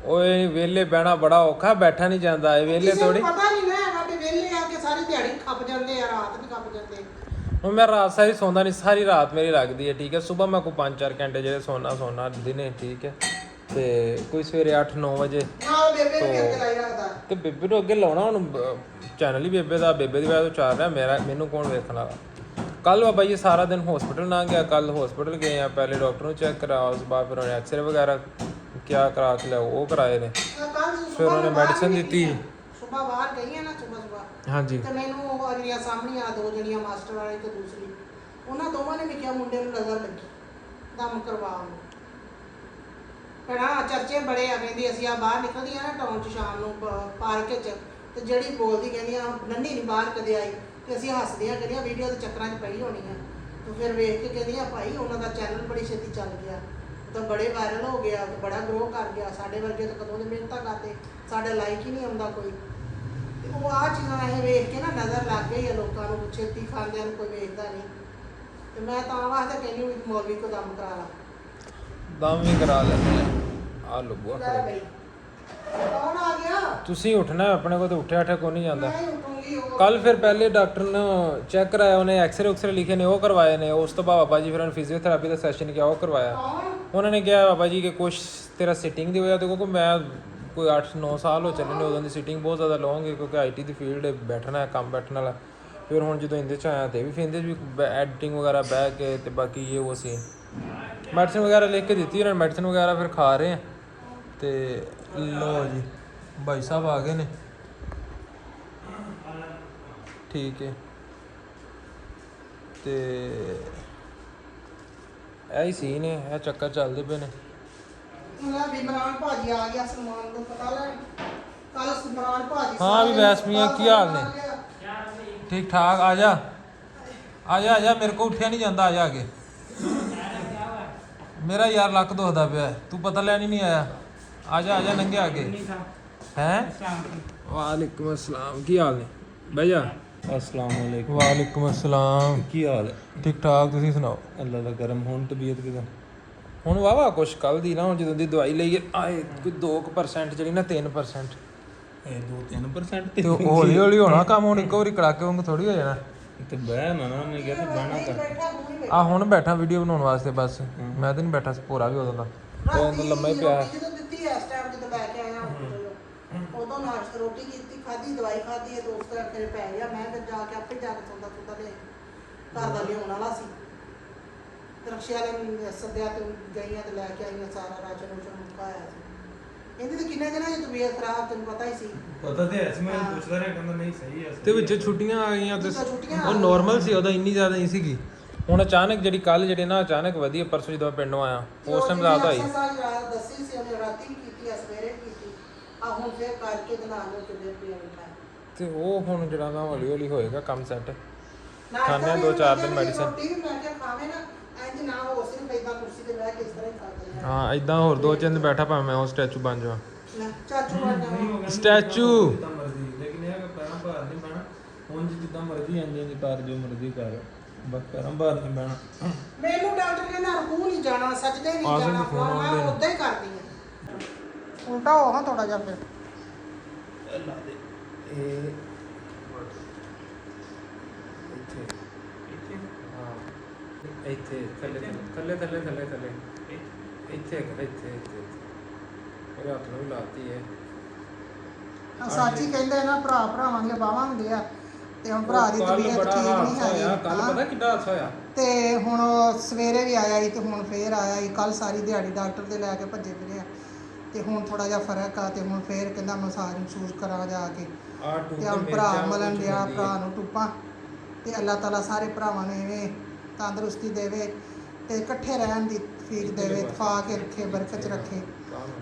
ਓਏ ਵਿਹਲੇ ਬਹਿਣਾ ਬੜਾ ਔਖਾ, ਬੈਠਾ ਨਹੀਂ ਜਾਂਦਾ ਇਹ ਵਿਹਲੇ ਥੋੜੀ। ਪਤਾ ਨਹੀਂ ਨਾ ਹੈਗਾ ਕਿ ਵਿਹਲੇ ਆ ਕੇ ਸਾਰੀ ਦਿਹਾੜੀ ਖੱਪ ਜਾਂਦੇ ਆ, ਰਾਤ ਨਹੀਂ ਖੱਪ ਜਾਂਦੇ। ਹੁਣ ਮੈਂ ਰਾਤ ਸਾਰੀ ਸੌਂਦਾ ਨਹੀਂ, ਸਾਰੀ ਰਾਤ ਮੇਰੀ ਲੱਗਦੀ ਹੈ, ਠੀਕ ਹੈ। ਸਵੇਰ ਮੈਂ ਕੋਈ 5-4 ਘੰਟੇ ਜਿਹੜੇ ਸੌਣਾ ਦਿਨੇ, ਠੀਕ ਹੈ। ਤੇ ਕੋਈ ਸਵੇਰੇ 8-9 ਵਜੇ ਨਾਲ ਬੇਬੇ ਨੂੰ ਅੱਗੇ ਲਾਈ ਰੱਖਦਾ। ਤੇ ਬੇਬੇ ਨੂੰ ਅੱਗੇ ਲਾਉਣਾ, ਹੁਣ ਚੈਨਲ ਹੀ ਬੇਬੇ ਦਾ, ਬੇਬੇ ਦੀ ਵਜ੍ਹਾ ਤੋਂ ਚੱਲ ਰਿਹਾ, ਮੈਨੂੰ ਕੌਣ ਵੇਖਣ ਵਾਲਾ। ਕੱਲ ਬਾਬਾ ਜੀ ਸਾਰਾ ਦਿਨ ਹਸਪੀਟਲ ਨਾ ਗਿਆ, ਕੱਲ ਹਸਪੀਟਲ ਗਏ ਆ, ਪਹਿਲੇ ਡਾਕਟਰ ਨੂੰ ਚੈੱਕ ਕਰਾ, ਉਸ ਤੋਂ ਬਾਅਦ ਫਿਰ ਉਹਨੇ ਐਕਸਰੇ ਵਗੈਰਾ ਕਿਆ ਕਰਾ ਕੇ ਲਿਆ, ਉਹ ਕਰਾਏ ਨੇ। ਫਿਰ ਉਹਨੇ ਮੈਡੀਸਨ ਦਿੱਤੀ। ਸੁਬਾ ਬਾਹਰ ਗਈ ਆ ਨਾ, ਸੁਬਾ ਹਾਂਜੀ। ਤੇ ਮੈਨੂੰ ਉਹ ਜਿਹੜੀਆਂ ਸਾਹਮਣੇ ਆ ਦੋ ਜਿਹੜੀਆਂ ਮਾਸਟਰ ਵਾਲੀ ਤੇ ਦੂਸਰੀ, ਉਹਨਾਂ ਦੋਵਾਂ ਨੇ ਵੀ ਕਿਹਾ ਮੁੰਡੇ ਨੂੰ ਨਜ਼ਰ ਲੱਗੀ, ਦਮ ਕਰਵਾਉਣ ਨੂੰ। ਭੈਣਾ ਚਰਚੇ ਬੜੇ ਆ, ਕਹਿੰਦੀ ਅਸੀਂ ਆ ਬਾਹਰ ਨਿਕਲਦੀਆਂ ਨਾ ਟਾਊਨ 'ਚ ਸ਼ਾਮ ਨੂੰ ਪਾਰਕ 'ਚ, ਤੇ ਜਿਹੜੀ ਬੋਲਦੀ ਕਹਿੰਦੀਆਂ ਨੰਨੀ ਨਹੀਂ ਬਾਹਰ ਕਦੇ ਆਈ, ਤੇ ਅਸੀਂ ਹੱਸਦੀਆਂ ਕਹਿੰਦੀਆਂ ਵੀਡੀਓ ਦੇ ਚੱਕਰਾਂ 'ਚ ਪਈ ਹੋਣੀ ਆ। ਤੇ ਫਿਰ ਵੇਖ ਕੇ ਕਹਿੰਦੀਆਂ ਭਾਈ ਉਹਨਾਂ ਦਾ ਚੈਨਲ ਬੜੀ ਛੇਤੀ ਚੱਲ ਗਿਆ, ਤਾਂ ਬੜੇ ਵਾਇਰਲ ਹੋ ਗਿਆ, ਤੇ ਬੜਾ ਗਰੋ ਕਰ ਗਿਆ। ਸਾਡੇ ਵਰਗੇ ਤਾਂ ਕਦੋਂ ਦੇ ਮਿਹਨਤਾਂ ਕਰਦੇ, ਸਾਡਾ ਲਾਈਕ ਹੀ ਨਹੀਂ ਆਉਂਦਾ ਕੋਈ। ਤੇ ਉਹ ਆਹ ਚੀਜ਼ਾਂ ਇਹ ਵੇਖ ਕੇ ਨਾ ਨਜ਼ਰ ਲੱਗ ਗਈ ਆ ਲੋਕਾਂ ਨੂੰ, ਛੇਤੀ ਖਾਂਦਿਆਂ ਨੂੰ ਕੋਈ ਵੇਖਦਾ ਨਹੀਂ। ਤੇ ਮੈਂ ਤਾਂ ਵਾਸਤੇ ਕਹਿੰਦੀ ਵੀ ਮੌਲਵੀ ਕੋ ਦਮ ਕਰਾ ਲਾ, ਦਮ ਵੀ ਕਰਾ ਲੈਂਦੇ ਆ ਲੁੱਬੂਆ ਲੈ ਬਈ। ਕੌਣ ਆ ਗਿਆ? ਤੁਸੀਂ ਉੱਠਣਾ, ਆਪਣੇ ਕੋਲ ਤਾਂ ਉੱਠਿਆ ਕੋਈ ਨਹੀਂ ਜਾਂਦਾ। ਮੈਂ ਹੀ ਉੱਠੂੰਗੀ। ਉਹ ਕੱਲ ਫਿਰ ਪਹਿਲੇ ਡਾਕਟਰ ਨੂੰ ਚੈੱਕ ਕਰਾਇਆ, ਉਹਨੇ ਐਕਸਰੇ ਲਿਖੇ ਨੇ, ਉਹ ਕਰਵਾਏ ਨੇ। ਉਸ ਤੋਂ ਬਾਅਦ ਬਾਬਾ ਜੀ ਫਿਰ ਉਹਨੇ ਫਿਜ਼ੀਓਥੈਰੇਪੀ ਦਾ ਸੈਸ਼ਨ ਕਿਹਾ, ਉਹ ਕਰਵਾਇਆ। ਕੌਣ? ਉਹਨਾਂ ਨੇ ਕਿਹਾ ਬਾਬਾ ਜੀ ਕਿ ਕੁਛ ਤੇਰਾ ਸਿਟਿੰਗ ਦੀ ਵਜ੍ਹਾ ਤੋਂ, ਕਿਉਂਕਿ ਮੈਂ ਕੋਈ 8-9 ਸਾਲ ਹੋ ਚੱਲੇ ਨੇ, ਉਦੋਂ ਦੀ ਸਿਟਿੰਗ ਬਹੁਤ ਜ਼ਿਆਦਾ ਲੌਂਗ ਹੈ, ਕਿਉਂਕਿ ਆਈਟੀ ਦੀ ਫੀਲਡ ਬੈਠਣਾ ਹੈ, ਕੰਮ ਬੈਠਣ ਵਾਲਾ। ਫਿਰ ਹੁਣ ਜਦੋਂ ਇਹਦੇ 'ਚ ਆਇਆ ਤੇ ਵੀ ਫਿਰ ਇਹਦੇ 'ਚ ਵੀ ਐਡੀਟਿੰਗ ਵਗੈਰਾ ਬਹਿ ਕੇ, ਤੇ ਬਾਕੀ ਇਹ ਉਹ ਸੀ ਮੈਡੀਸਨ ਵਗੈਰਾ ਲਿਖ ਕੇ ਦਿੱਤੀ ਉਹਨਾਂ ਨੇ, ਮੈਡੀਸਨ ਵਗੈਰਾ ਫਿਰ ਖਾ ਰਹੇ ਆ। ਤੇ ਲੋ ਜੀ ਭਾਈ ਸਾਹਿਬ ਆ ਗਏ ਨੇ, ਠੀਕ ਹੈ। ਤੇ ਇਹ ਹੀ ਸੀ ਨੇ, ਇਹ ਚੱਕਰ ਚੱਲਦੇ ਪਏ ਨੇ। ਉਹਨਾਂ ਵੀ ਇਮਰਾਨ ਭਾਜੀ ਆ ਗਿਆ, ਸਲਮਾਨ ਨੂੰ ਪਤਾ ਲੈ ਕੱਲ ਇਮਰਾਨ ਭਾਜੀ। ਹਾਂ ਵੀ ਵੈਸਮੀਆਂ, ਕੀ ਹਾਲ ਨੇ? ਠੀਕ ਠਾਕ। ਆ ਜਾ ਮੇਰੇ ਕੋ ਉੱਠਿਆ ਨਹੀਂ ਜਾਂਦਾ, ਆ ਜਾ ਕੇ। ਮੇਰਾ ਯਾਰ ਲੱਕ ਦੁਖਦਾ ਪਿਆ, ਤੂੰ ਪਤਾ ਲੈਣ ਹੀ ਨਹੀਂ ਆਇਆ। ਆ ਜਾ ਨੰਗੇ ਆ ਕੇ। ਹੈ ਵਾਲੇਕੁਮ अस्सलाम, ਕੀ ਹਾਲ ਨੇ? ਬਹਿ ਜਾ। अस्सलाम वालेकुम। ਵਾਲੇਕੁਮ अस्सलाम, ਕੀ ਹਾਲ ਹੈ? ਠੀਕ ਠਾਕ, ਤੁਸੀਂ ਸੁਣਾਓ? ਅੱਲਾ ਦਾ ਕਰਮ। ਹੁਣ ਤਬੀਅਤ ਕਿਦਾਂ? ਹੁਣ ਵਾਵਾ ਕੁਛ ਕੱਲ ਦੀ ਨਾ, ਹੁਣ ਜਦੋਂ ਦੀ ਦਵਾਈ ਲਈ ਆਏ ਕੋਈ 2% ਜਿਹੜੀ ਨਾ 3%, ਇਹ 2-3% ਤੇ ਹੌਲੀ ਹੌਲੀ ਹੋਣਾ ਕੰਮ। ਹੁਣ ਇੱਕੋ ਵਾਰੀ ਕੜਾਕੇ ਵਾਂਗ ਥੋੜੀ ਹੋ ਜਾਣਾ। ਤੇ ਬਹਿ ਨਾ ਮੈਂ ਕਿਹਾ ਤੇ ਬਹਿਣਾ ਕਰ। ਆ ਹੁਣ ਬੈਠਾ ਵੀਡੀਓ ਬਣਾਉਣ ਵਾਸਤੇ ਬਸ, ਮੈਂ ਤਾਂ ਨਹੀਂ ਬੈਠਾ ਸੀ, ਭੋਰਾ ਵੀ ਉਦੋਂ ਦਾ ਉਹ ਲੰਮਾ ਹੀ ਪਿਆ। ਜਦੋਂ ਦਿੱਤੀ ਇਸ ਟਾਈਮ ਜਦੋਂ ਲੈ ਕੇ ਆਇਆ ਉਦੋਂ ਨਾਸ਼ਤਾ ਰੋਟੀ ਕੀਤੀ, ਖਾਧੀ, ਦਵਾਈ ਖਾਧੀ, ਤੇ ਉਸ ਤਰ੍ਹਾਂ ਫਿਰ ਪੈ ਗਿਆ। ਮੈਂ ਫਿਰ ਜਾ ਕੇ ਆਪੇ ਜਾ ਕੇ ਸੌਂਦਾ ਤੇ ਘਰ ਦਾ ਲਿਆਉਣ ਵਾਲਾ ਸੀ। ਰਕਸ਼ੇ ਵਾਲੇ ਨੂੰ ਸੱਦਿਆ ਤੇ ਗਈਆਂ ਤੇ ਲੈ ਕੇ ਆਈਆਂ, ਸਾਰਾ ਰਾਸ਼ਨ ਰੂਸ਼ਨ ਮੁਕਾਇਆ ਸੀ। ਇਹਦੀ ਤਾਂ ਕਿੰਨੇ ਦਿਨਾਂ ਦੀ ਤਬੀਅਤ ਖਰਾਬ, ਤੈਨੂੰ ਪਤਾ ਹੀ ਸੀ। ਪਤਾ ਤੇ ਐਸ ਮੈਂ ਪੁੱਛਦਾ ਰਿਹਾ, ਕਹਿੰਦਾ ਨਹੀਂ ਸਹੀ ਹੈ। ਤੇ ਵਿੱਚ ਛੁੱਟੀਆਂ ਆ ਗਈਆਂ ਤੇ ਛੁੱਟੀਆਂ ਉਹ ਨਾਰਮਲ ਸੀ, ਉਹਦਾ ਇੰਨੀ ਜ਼ਿਆਦਾ ਨਹੀਂ ਸੀਗੀ। ਹੁਣ ਅਚਾਨਕ ਜਿਹੜੀ ਕੱਲ ਜਿਹੜੇ ਨਾ ਅਚਾਨਕ ਵਧੀਆ, ਪਰਸੋਂ ਜਦੋਂ ਮੈਂ ਪਿੰਡੋਂ ਆਇਆ ਉਸ ਟਾਈਮ ਜ਼ਿਆਦਾ ਹੋਈ। ਸਾਰੀ ਰਾਤ ਦੱਸੀ ਸੀ ਉਹਨੇ, ਰਾਤੀ ਵੀ ਕੀਤੀ ਆ, ਸਵੇਰੇ ਵੀ ਕੀਤੀ ਆ, ਹੁਣ ਫਿਰ ਕਰਕੇ ਤੇ ਨਾਲ ਹੋ ਕੇ ਫਿਰ ਪਿਆ ਬੈਠਾ। ਤੇ ਉਹ ਹੁਣ ਜਿਹੜਾ ਨਾ ਹੌਲੀ ਹੌਲੀ ਹੋਏਗਾ ਕੰਮ ਸੈੱਟ। ਨਾਸ਼ਤਾ ਖਾਂਦੇ ਆ ਵੀ 2-4 ਦਿਨ ਮੈਂ ਮੈਡੀਸਨ। ਰੋਟੀ ਵੀ ਮੈਂ ਕਿਹਾ ਖਾਵੇਂ ਨਾ ਇੰਜ ਨਾ ਹੋ ਸਿਰ ਪੈਦਾ ਕੁਰਸੀ ਤੇ ਬਹਿ ਕੇ ਇਸ ਤਰ੍ਹਾਂ ਹੀ ਖਾਂਦੇ ਨੇ। ਹਾਂ ਇਦਾਂ ਹੋਰ 2-3 ਦਿਨ ਬੈਠਾ ਭਾਵੇਂ ਮੈਂ ਉਹ ਸਟੈਚੂ ਬਣ ਜਾਵਾਂ। ਲੈ ਚਾਚੂ ਬਣ ਜਾਵਾਂ। ਸਟੈਚੂ। ਜਿੱਦਾਂ ਮਰਜ਼ੀ, ਲੇਕਿਨ ਇਹ ਕਿ ਪੈਰਾਂ ਭਾਰ ਨਹੀਂ ਪੈਣਾ। ਹੁਣ ਜਿੱਦਾਂ ਮਰਜ਼ੀ ਇੰਜ ਕਰ, ਜੋ ਮਰਜ਼ੀ ਕਰ, ਬਸ ਪੈਰਾਂ ਭਾਰ ਨਹੀਂ ਪੈਣਾ। ਮੈਨੂੰ ਡਾਕਟਰ ਕਹਿੰਦਾ ਰਕੂ ਨਹੀਂ ਜਾਣਾ, ਸਜਦੇ ਨਹੀਂ ਆਜ਼ਮ ਜਾਣਾ, ਦੇ ਫੋਨ ਮੈਂ ਆਉਂਦੇ ਨੇ। ਉਦਾਂ ਹੀ ਕਰਦੀ ਹਾਂ। ਉਲਟਾ ਹੋ ਹਾਂ ਥੋੜਾ ਜਿਹਾ ਫਿਰ। ਅੱਲਾ ਦੇ ਇਹ ਇੱਥੇ ਥੱਲੇ ਇੱਥੇ ਮੇਰੇ ਹੱਥ ਨੂੰ ਵੀ ਲਾਤੀ ਹੈ। ਸੱਚ ਹੀ ਕਹਿੰਦੇ ਨਾ, ਭਰਾ ਭਰਾਵਾਂ ਦੀਆਂ ਬਾਹਾਂ ਹੁੰਦੇ ਆ। ਤੇ ਹੁਣ ਭਰਾ ਦੀ ਕੱਲ੍ਹ ਤਬੀਅਤ ਬੜਾ ਠੀਕ ਨਹੀਂ ਹਾਦਸਾ ਹੈਗੀ। ਹੋਇਆ ਕੱਲ, ਹਾਂ। ਪਤਾ ਕਿੱਡਾ ਹਾਦਸਾ ਹੋਇਆ। ਤੇ ਹੁਣ ਉਹ ਸਵੇਰੇ ਵੀ ਆਇਆ ਸੀ ਤੇ ਹੁਣ ਫੇਰ ਆਇਆ ਸੀ। ਕੱਲ ਸਾਰੀ ਦਿਹਾੜੀ ਡਾਕਟਰ ਦੇ ਲੈ ਕੇ ਭੱਜੇ ਫਿਰੇ ਆ। ਤੇ ਹੁਣ ਥੋੜਾ ਜਿਹਾ ਫਰਕ ਆ ਤੇ ਹੁਣ ਫੇਰ ਕਹਿੰਦਾ ਮਸਾਜ ਮਸੂਜ ਕਰਾ ਜਾ ਕੇ। ਆਹ ਟੂਬ ਤੇ ਹੁਣ ਮਿਰਚਾਂ ਭਰਾ ਮਲਣ ਵਿੱਚ ਡਿਆ, ਹੁੰਦੀ ਭਰਾ ਹੈ। ਨੂੰ ਟੁੱਪਾਂ। ਤੇ ਅੱਲਾਹ ਤਾਲਾ ਸਾਰੇ ਭਰਾਵਾਂ ਨੂੰ ਇਵੇਂ ਤੰਦਰੁਸਤੀ ਦੇਵੇ ਤੇ ਇਕੱਠੇ ਰਹਿਣ ਦੀ ਤੌਫੀਕ ਦੇਵੇ, ਇਤਫਾਕ ਕੇ ਰੱਖੇ, ਬਰਕਤ 'ਚ ਰੱਖੇ।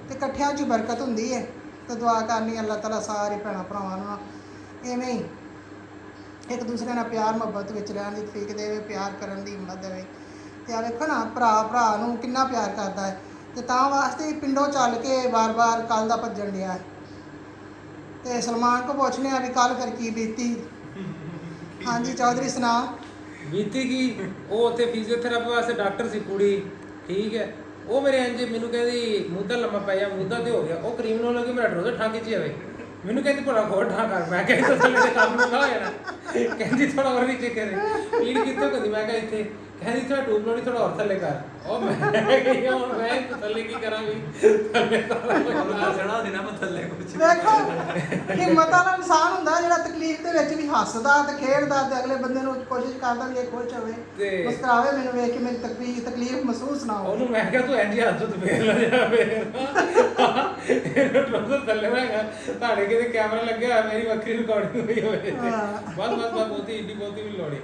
ਤੇ ਇਕੱਠਿਆਂ 'ਚ ਹੀ ਬਰਕਤ ਹੁੰਦੀ ਹੈ। ਤੇ ਦੁਆ ਕਰਨੀ ਅੱਲਾਹ ਤਾਲਾ ਸਾਰੇ ਭੈਣਾਂ ਭਰਾਵਾਂ ਨੂੰ ਇਵੇਂ ਹੀ ਇੱਕ ਦੂਸਰੇ ਨਾਲ ਪਿਆਰ ਮੁਹੱਬਤ ਵਿੱਚ ਰਹਿਣ ਦੀ ਤੌਫੀਕ ਦੇਵੇ, ਪਿਆਰ ਕਰਨ ਦੀ ਹਿੰਮਤ ਦੇਵੇ। ਤੇ ਆ ਵੇਖੋ ਨਾ, ਭਰਾ ਨੂੰ ਕਿੰਨਾ ਪਿਆਰ ਕਰਦਾ ਹੈ। ਤੇ ਤਾਂ ਵਾਸਤੇ ਹੀ ਪਿੰਡੋਂ ਚੱਲ ਕੇ ਵਾਰ-ਵਾਰ ਕੱਲ ਦਾ ਭੱਜਣ ਡਿਆ ਹੈ। ਤੇ ਸਲਮਾਨ ਕੋ ਪੁੱਛਨੇ ਆ ਵੀ ਕੱਲ ਫਿਰ ਕੀ ਬੀਤੀ। ਹਾਂਜੀ ਚੌਧਰੀ ਸੁਣਾ। ਬੀਤੀ ਕੀ, ਉਹ ਉੱਥੇ ਫਿਜ਼ੀਓਥੈਰੇਪੀ ਵਾਸਤੇ ਡਾਕਟਰ ਸੀ ਕੁੜੀ, ਠੀਕ ਹੈ। ਉਹ ਮੇਰੇ ਇੰਜ ਮੈਨੂੰ ਕਹਿੰਦੀ ਮੁੱਦਾ ਲੰਮਾ ਪੈ ਜਾ, ਮੁੱਦਾ ਤੇ ਹੋ ਗਿਆ। ਉਹ ਕਰੀਮ ਨੂੰ ਲੱਗੇ ਮੇਰਾ ਡਰੋਜ਼ਰ ਠਾਂ ਖਿੱਚੀ ਜਾਵੇ। ਮੈਨੂੰ ਕਹਿੰਦੀ ਭਲਾ ਹੋਰ ਠਾਂ ਕਰ। ਮੈਂ ਕਹਿੰਦੀ ਤਾਂ ਥੱਲੇ ਦੇ ਕੰਮ ਨੂੰ ਨਾ ਹੋ ਜਾਣਾ। ਕਹਿੰਦੀ ਥੋੜਾ ਹੋਰ ਨੀਚੇ ਕਰੇ। ਪੀੜ ਕਿੱਥੋਂ ਕਹਿੰਦੀ, ਮੈਂ ਕਿਹਾ ਇੱਥੇ। ਕਹਿੰਦੀ ਥੋੜਾ ਟੂਬ ਲਾਉਣੀ, ਥੋੜਾ ਹੋਰ ਥੱਲੇ ਕਰ। ਉਹ ਮੈਂ ਗਈ ਹੁਣ ਮੈਂ ਥੱਲੇ ਕੀ ਕਰਾਂ ਵੀ, ਥੱਲੇ ਦੱਸਣਾ ਸੀ ਨਾ ਮੈਂ ਥੱਲੇ ਕੁਝ। ਵੇਖੋ ਹਿੰਮਤ ਵਾਲਾ ਇਨਸਾਨ ਹੁੰਦਾ ਜਿਹੜਾ ਤਕਲੀਫ ਦੇ ਵਿੱਚ ਵੀ ਹੱਸਦਾ ਤੇ ਖੇਡਦਾ ਤੇ ਅਗਲੇ ਬੰਦੇ ਨੂੰ ਕੋਸ਼ਿਸ਼ ਕਰਦਾ ਵੀ ਇਹ ਖੁਸ਼ ਹੋਵੇ, ਤੇ ਮੁਸਕਰਾਵੇ, ਮੈਨੂੰ ਵੇਖ ਕੇ ਮੇਰੀ ਤਕਲੀਫ ਮਹਿਸੂਸ ਨਾ ਹੋਵੇ। ਉਹਨੂੰ ਮੈਂ ਕਿਹਾ ਤੂੰ ਇੰਜ ਹੱਥ ਤੋਂ ਫੇਰ ਲੈ ਜਾ ਫੇਰ ਟਰੋਜ਼ਰ ਥੱਲੇ ਮੈਂ ਕਿਹਾ ਤੁਹਾਡੇ ਕਿਤੇ ਕੈਮਰਾ ਲੱਗਿਆ ਹੋਇਆ, ਮੇਰੀ ਵੱਖਰੀ ਰਿਕਾਰਡਿੰਗ ਹੋਈ ਹੋਵੇ ਤੇ ਬਸ ਬਹੁਤੀ ਏਡੀ ਬਹੁਤੀ ਵੀ ਲੋੜੀ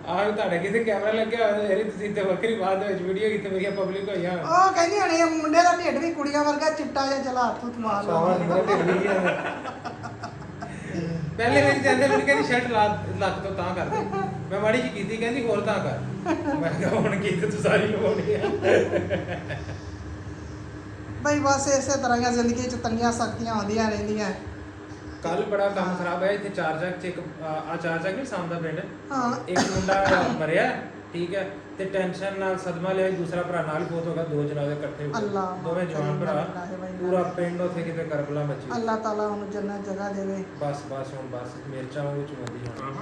ਆਹ ਤੁਹਾਡੇ ਕਿਤੇ ਕੈਮਰਾ ਲੱਗਿਆ ਹੋਇਆ ਤੇ ਤੁਸੀਂ ਤੇ ਵੱਖਰੀ ਬਾਤ ਦੇ ਵਿੱਚ ਵੀਡੀਓ ਕਿਤੇ ਮੇਰੀਆਂ ਪਬਲਿਕ ਹੋਈਆਂ। ਉਹ ਕਹਿੰਦੀ ਹਣੀ ਮੁੰਡੇ ਦਾ ਢਿੱਡ ਵੀ ਕੁੜੀਆਂ ਵਰਗਾ ਚਿੱਟਾ ਜਿਹਾ, ਚਲਾ ਹੱਥ ਉੱਤ ਮਾਰ ਲਾ। ਪਹਿਲੇ ਵਿੱਚ ਜਾਂਦੇ ਮੈਨੂੰ ਕਹਿੰਦੀ ਸ਼ਰਟ ਲੱਕ ਤੋਂ ਤਾਂ ਕਰ ਦੇ। ਮੈਂ ਮਾੜੀ ਜੀ ਕੀਤੀ, ਕਹਿੰਦੀ ਹੋਰ ਤਾਂ ਕਰ। ਮੈਂ ਕਿਹਾ ਹੁਣ ਕੀ ਤੂੰ ਸਾਰੀ ਲਵਾਉਣੀ ਆ। ਬਈ ਬਸ ਇਸੇ ਤਰ੍ਹਾਂ ਹੀ ਜ਼ਿੰਦਗੀ 'ਚ ਤੰਗੀਆਂ ਸਖਤੀਆਂ ਆਉਂਦੀਆਂ ਰਹਿੰਦੀਆਂ। ਕੱਲ ਬੜਾ ਕੰਮ ਖਰਾਬ ਹੋਇਆ ਇੱਥੇ ਚਾਰਜਕ ਚ। ਇੱਕ ਆ ਚਾਰਜਕ ਨਹੀਂ ਸਾਹਮਣਾ ਪਿੰਡ, ਹਾਂ ਇੱਕ ਮੁੰਡਾ ਮਰਿਆ, ਠੀਕ ਹੈ। ਤੇ ਟੈਨਸ਼ਨ ਨਾਲ ਸਦਮਾ ਲਿਆ, ਦੂਸਰਾ ਭਰਾ ਨਾਲ ਹੀ ਬਹੁਤ ਹੋ ਗਿਆ। 2 ਜਨਾਜ਼ੇ ਇਕੱਠੇ ਹੋ ਗਏ, ਅੱਲਾਹ ਦੋਵੇਂ ਜਵਾਨ ਭਰਾ। ਪੂਰਾ ਪਿੰਡ ਉੱਥੇ ਕਿਤੇ ਕਰਬਲਾ ਮੱਚੀ। ਅੱਲਾਹ ਤਾਲਾ ਉਹਨੂੰ ਜੰਨਤ ਜਗ੍ਹਾ ਦੇਵੇ। ਬਸ ਹੁਣ ਬਸ ਮਿਰਚਾਂ ਉਹ ਚੁੰਦੀ ਹੁਣ।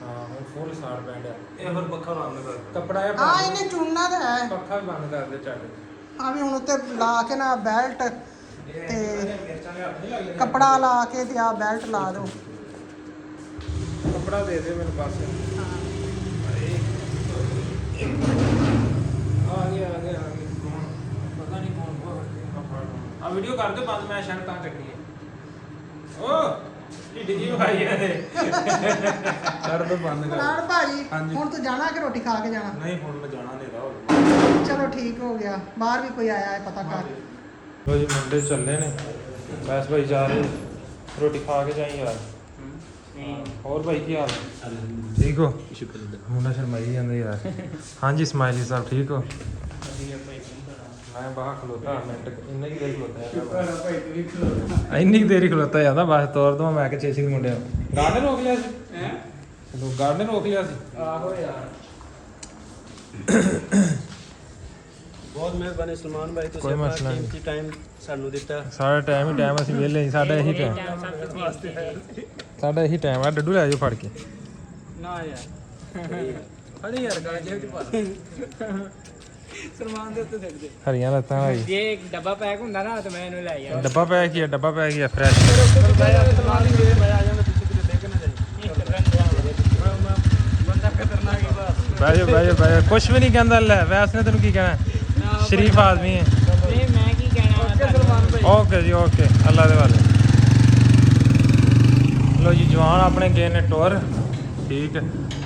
ਹਾਂ ਹੁਣ ਫੁੱਲ ਸਾੜ ਪੈਂਦਾ। ਇਹ ਫਿਰ ਪੱਖਾ ਬੰਦ ਕਰ। ਕੱਪੜਾ ਇਹ ਹਾਂ ਇਹਨੇ ਚੁਣਨਾ ਤਾਂ ਹੈ। ਪੱਖਾ ਵੀ ਬੰਦ ਕਰ ਦੇ ਝੱਟ। ਹਾਂ ਵੀ ਹੁਣ ਉੱਤੇ ਲਾ ਕੇ ਨਾ ਬੈਲਟ ਤੇ ਮਿਰਚਾਂ ਦੇ ਹੱਥ ਨਹੀਂ ਲੱਗਦੇ। ਕੱਪੜਾ ਲਾ ਕੇ ਤੇ ਆ ਬੈਲਟ ਲਾ ਦਿਓ। ਕੱਪੜਾ ਦੇ ਦੇ ਮੈਨੂੰ ਪਾਸੇ। ਆ ਗਿਆ ਕੌਣ ਪਤਾ ਨਹੀਂ ਕੌਣ। ਆ ਵੀਡੀਓ ਕਰ ਦੇ ਬੰਦ, ਮੈਂ ਸ਼ਰਟ ਤਾਂ ਚੱਕੀ ਹੈ। ਓ ਢਿੱਡ ਜੀ ਭਾਈ ਇਹਦੇ ਕਰ ਦੋ ਬੰਦ ਕਰ। ਨਾਲ ਭਾਜੀ ਹਾਂਜੀ। ਹੁਣ ਤੂੰ ਜਾਣਾ ਕਿ ਰੋਟੀ ਖਾ ਕੇ ਜਾਣਾ? ਨਹੀਂ ਹੁਣ ਮੈਂ ਜਾਣਾ ਨਹੀਂ ਰਹਾ। ਚਲੋ ਠੀਕ ਹੋ ਗਿਆ। ਬਾਹਰ ਵੀ ਕੋਈ ਆਇਆ ਹੈ ਪਤਾ ਕਰ। ਲੋ ਜੀ ਮੁੰਡੇ ਚੱਲੇ ਨੇ, ਬਸ ਭਾਈ ਜਾ ਰਹੇ, ਰੋਟੀ ਖਾ ਕੇ ਜਾਈ ਯਾਰ। ਹੋਰ ਭਾਈ ਕੀ ਹਾਲ ਹੈ? ਠੀਕ ਹੋ? ਸ਼ੁਕਰ ਮੁੰਡਾ ਸ਼ਰਮਾਈ ਜਾਂਦਾ ਯਾਰ। ਹਾਂਜੀ ਸਮਾਈਲੀ ਸਾਹਿਬ ਠੀਕ ਹੋ? ਮੈਂ ਬਾਹਰ ਖਲੋਤਾ ਮਿੰਟ ਇੰਨਾ ਹੀ ਦੇਰ ਖਲੋਤਾ ਹੈ। ਇੰਨੀ ਦੇਰ ਹੀ ਖਲੋਤਾ ਜਾਂਦਾ ਬਸ ਤੋਰ ਦਵਾਂ ਮੈਂ ਕਿ ਚੇਸਿੰਗ ਮੁੰਡਿਆਂ ਗਾਰਡਨ ਰੋਕ ਲਿਆ ਸੀ। ਹੈ ਗਾਰਡਨ ਰੋਕ ਲਿਆ ਸੀ। ਆਹੋ ਯਾਰ ਬਹੁਤ ਮਿਹਰਬਾਨੀ ਸਲਮਾਨ ਭਾਈ, ਤੁਸੀਂ ਕੋਈ ਆਪਣਾ ਮਸਲਾ ਨਹੀਂ। ਕੀਮਤੀ ਟਾਈਮ ਸਾਨੂੰ ਦਿੱਤਾ। ਸਾਡਾ ਟਾਈਮ ਹੀ ਟਾਈਮ, ਅਸੀਂ ਵਿਹਲੇ ਨਹੀਂ। ਸਾਡਾ ਇਹੀ ਟਾਈਮ, ਸਾਡਾ ਇਹੀ ਟਾਈਮ ਆ। ਡੱਡੂ ਲੈ ਜਾਓ ਫੜ ਕੇ। ਨਾ ਯਾਰ ਅਰੇ ਯਾਰ ਗਾਜੇ ਵਿੱਚ ਪਾ ਸਲਮਾਨ ਦੇ ਉੱਤੇ ਸਿੱਟ ਦੇ। ਹਰੀਆਂ ਲੱਤਾਂ ਭਾਈ। ਜੇ ਇੱਕ ਡੱਬਾ ਪੈਕ ਹੁੰਦਾ ਨਾ ਤਾਂ ਮੈਂ ਇਹਨੂੰ ਲੈ ਜਾਂਦਾ। ਡੱਬਾ ਪੈ ਗਿਆ, ਡੱਬਾ ਪੈ ਗਿਆ ਫਰੈਸ਼। ਸਲਮਾਨ ਦੀ ਵੇਰ ਮੈਂ ਆ ਜਾਂਦਾ ਪਿੱਛੇ ਕਿਤੇ ਦੇਖ ਨਾ ਜਾਈ। ਬੰਦਾ ਖਤਰਨਾਕ ਹੀ ਬਸ। ਬਹਿ ਜਾ ਬਹਿ ਜਾ ਬਹਿ ਜਾ। ਕੁਛ ਵੀ ਨਹੀਂ ਕਹਿੰਦਾ ਲੈ, ਵੈਸੇ ਨੇ ਤੈਨੂੰ ਕੀ ਕਹਿਣਾ, ਸ਼ਰੀਫ ਆਦਮੀ ਹੈ। ਨਹੀਂ ਮੈਂ ਕੀ ਕਹਿਣਾ ਓਕੇ ਸਲਮਾਨ ਭਾਈ। ਓਕੇ ਜੀ ਓਕੇ, ਅੱਲਾ ਦੇ ਵਾਲੇ। ਲੋ ਜੀ ਜਵਾਨ ਆਪਣੇ ਗਏ ਨੇ ਟੋਰ, ਠੀਕ ਹੈ।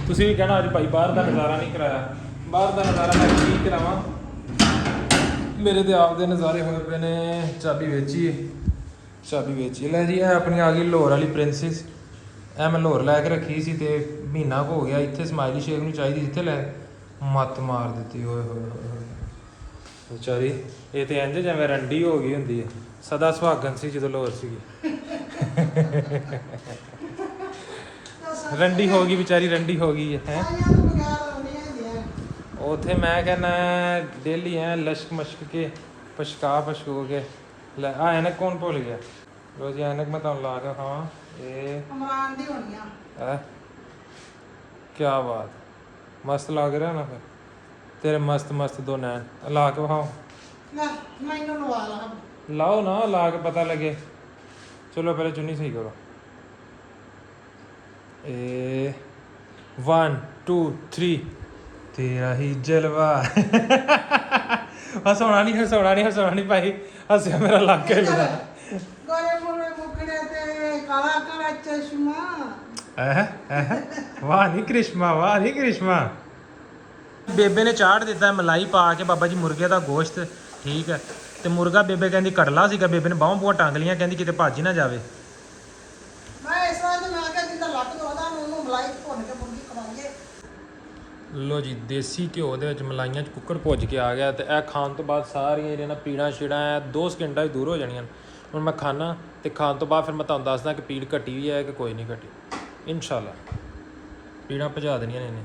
ਤੁਸੀਂ ਵੀ ਕਹਿਣਾ ਅੱਜ ਭਾਈ ਬਾਹਰ ਦਾ ਨਜ਼ਾਰਾ ਨਹੀਂ ਕਰਾਇਆ। ਬਾਹਰ ਦਾ ਨਜ਼ਾਰਾ ਮੈਂ ਕੀ ਕਰਾਵਾਂ, ਮੇਰੇ ਤੇ ਆਪ ਦੇ ਨਜ਼ਾਰੇ ਹੋਏ ਪਏ ਨੇ। ਚਾਬੀ ਵੇਚੀ, ਚਾਬੀ ਵੇਚੀ। ਲੈ ਜੀ ਇਹ ਆਪਣੀ ਆ ਗਈ ਲਾਹੌਰ ਵਾਲੀ ਪ੍ਰਿੰਸੈਸ। ਇਹ ਮੈਂ ਲਾਹੌਰ ਲੈ ਕੇ ਰੱਖੀ ਸੀ ਤੇ ਮਹੀਨਾ ਕੁ ਹੋ ਗਿਆ। ਇੱਥੇ ਸਮਾਈਲੀ ਸ਼ੇਖ ਨੂੰ ਚਾਹੀਦੀ, ਜਿੱਥੇ ਲੈ ਮੱਤ ਮਾਰ ਦਿੱਤੀ। ਓਏ ਹੋਏ ਹੋਏ ਵਿਚਾਰੀ, ਇਹ ਤੇ ਇੰਜ ਜਿਵੇਂ ਰੰਡੀ ਹੋ ਗਈ ਹੁੰਦੀ ਹੈ। ਸਦਾ ਸੁਹਾਗਣ ਸੀ ਜਦੋਂ ਲਾਹੌਰ ਸੀਗੀ। ਰੰਡੀ ਹੋ ਗਈ ਵਿਚਾਰੀ, ਰੰਡੀ ਹੋ ਗਈ ਹੈ। ਉੱਥੇ ਮੈਂ ਕਹਿੰਦਾ ਡੇਲੀ ਐ ਲਸ਼ਕ ਮਸ਼ਕ ਕੇ ਪਛਕਾ ਪਛਕੋ ਕੇ ਲੈ। ਆ ਐਨਕ ਕੌਣ ਭੁੱਲ ਗਿਆ? ਲੋ ਜੀ ਐਨਕ ਮੈਂ ਤੁਹਾਨੂੰ ਲਾ ਕੇ ਹਾਂ ਇਹ ਇਮਰਾਨ ਦੀ ਹੋਣੀ ਆ। ਹੈ ਕਿਆ ਬਾਤ, ਮਸਤ ਲੱਗ ਰਿਹਾ ਨਾ ਫਿਰ ਤੇਰੇ ਮਸਤ ਮਸਤ ਦੋ ਨੈਣ। ਲਾ ਕੇ ਵਿਖਾਓ। ਲੈ ਮੈਨੂੰ ਲਵਾ ਲਾ। ਲਾਓ ਨਾ, ਲਾ ਕੇ ਪਤਾ ਲੱਗੇ। ਚਲੋ ਪਹਿਲੇ ਚੁੰਨੀ ਸਹੀ ਕਰੋ। 1 2 3 ਤੇਰਾ ਹੀ ਜਲਵਾ। ਹਸਾਉਣਾ ਨਹੀਂ ਭਾਈ, ਹੱਸਿਆ ਮੇਰਾ ਲੱਗ ਕੇ ਲਗਾ। ਗੋਰੇ ਮੋਰੇ ਮੁਕੜੇ ਤੇ ਕਾਲਾ ਕਾਲਾ ਚਸ਼ਮਾ। ਵਾਹ ਨਹੀਂ ਕ੍ਰਿਸ਼ਮਾ। ਬੇਬੇ ਨੇ ਚਾੜ ਦਿੱਤਾ ਮਲਾਈ ਪਾ ਕੇ ਬਾਬਾ ਜੀ ਮੁਰਗੇ ਦਾ ਗੋਸ਼ਤ, ਠੀਕ ਹੈ। ਤੇ ਮੁਰਗਾ ਬੇਬੇ ਕਹਿੰਦੀ ਕੜਲਾ ਸੀਗਾ, ਬੇਬੇ ਨੇ ਬਾਹਾਂ ਟੰਗ ਲੀਆਂ, ਕਹਿੰਦੀ ਕਿਤੇ ਭੱਜ ਹੀ ਨਾ ਜਾਵੇ। ਮੈਂ ਇਸ ਵਾਰ ਮੈਂ ਕਿਹਾ ਜਿੱਦਾਂ ਲੱਕ ਦੋਦਾ ਉਹਨੂੰ ਮਲਾਈ ਭੁੰਨ ਕੇ ਮੁਰਗੀ ਖਵਾਈਏ। ਲੋ ਜੀ ਦੇਸੀ ਘਿਓ ਦੇ ਵਿੱਚ ਮਲਾਈਆਂ 'ਚ ਕੁੱਕੜ ਭੁੱਜ ਕੇ ਆ ਗਿਆ। ਤੇ ਇਹ ਖਾਣ ਤੋਂ ਬਾਅਦ ਸਾਰੀਆਂ ਜਿਹੜੀਆਂ ਨਾ ਪੀੜਾਂ ਛੀੜਾਂ ਹੈ 2 ਸਕਿੰਟਾਂ 'ਚ ਦੂਰ ਹੋ ਜਾਣੀਆਂ। ਹੁਣ ਮੈਂ ਖਾਣਾ ਤੇ ਖਾਣ ਤੋਂ ਬਾਅਦ ਫਿਰ ਮੈਂ ਤੁਹਾਨੂੰ ਦੱਸਦਾ ਕਿ ਪੀੜ ਘਟੀ ਵੀ ਹੈ ਕਿ ਕੋਈ ਨਹੀਂ ਘਟੀ। ਇਨਸ਼ਾਅੱਲਾ ਪੀੜਾਂ ਭਜਾ ਦੇਣੀਆਂ ਨੇ ਇਹਨੇ।